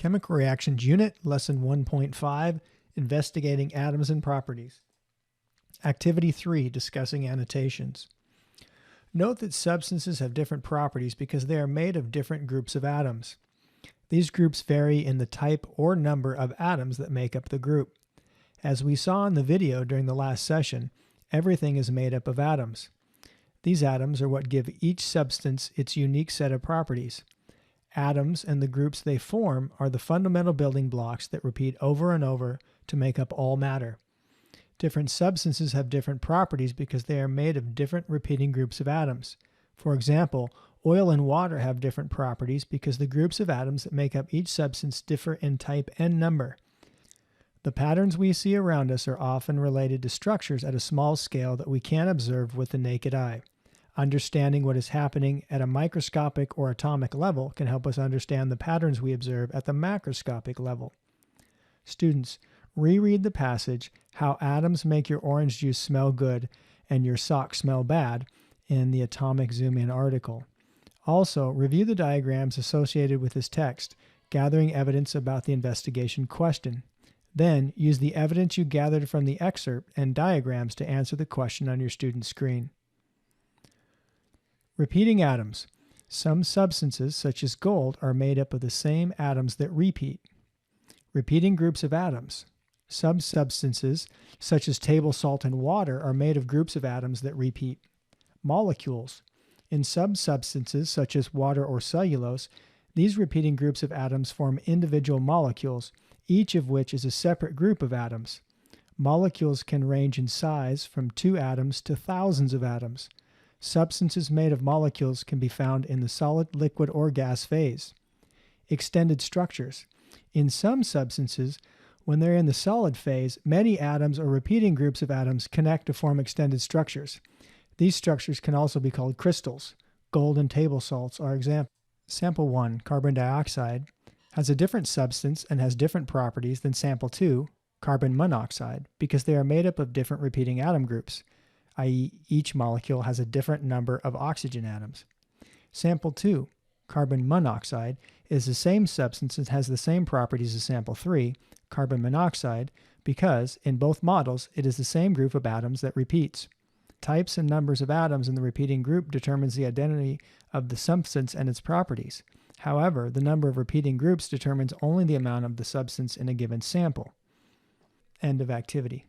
Chemical Reactions Unit, Lesson 1.5, Investigating Atoms and Properties. Activity 3, Discussing Annotations. Note that substances have different properties because they are made of different groups of atoms. These groups vary in the type or number of atoms that make up the group. As we saw in the video during the last session, everything is made up of atoms. These atoms are what give each substance its unique set of properties. Atoms and the groups they form are the fundamental building blocks that repeat over and over to make up all matter. Different substances have different properties because they are made of different repeating groups of atoms. For example, oil and water have different properties because the groups of atoms that make up each substance differ in type and number. The patterns we see around us are often related to structures at a small scale that we can't observe with the naked eye. Understanding what is happening at a microscopic or atomic level can help us understand the patterns we observe at the macroscopic level. Students, reread the passage, How Atoms Make Your Orange Juice Smell Good and Your Socks Smell Bad, in the Atomic Zoom-In article. Also, review the diagrams associated with this text, gathering evidence about the investigation question. Then, use the evidence you gathered from the excerpt and diagrams to answer the question on your student screen. Repeating atoms. Some substances, such as gold, are made up of the same atoms that repeat. Repeating groups of atoms. Some substances, such as table salt and water, are made of groups of atoms that repeat. Molecules. In some substances, such as water or cellulose, these repeating groups of atoms form individual molecules, each of which is a separate group of atoms. Molecules can range in size from 2 atoms to thousands of atoms. Substances made of molecules can be found in the solid, liquid, or gas phase. Extended structures. In some substances, when they're in the solid phase, many atoms or repeating groups of atoms connect to form extended structures. These structures can also be called crystals. Gold and table salts are examples. Sample 1, carbon dioxide, has a different substance and has different properties than sample 2, carbon monoxide, because they are made up of different repeating atom groups, i.e. each molecule has a different number of oxygen atoms. Sample 2, carbon monoxide, is the same substance and has the same properties as sample 3, carbon monoxide, because, in both models, it is the same group of atoms that repeats. Types and numbers of atoms in the repeating group determines the identity of the substance and its properties. However, the number of repeating groups determines only the amount of the substance in a given sample. End of activity.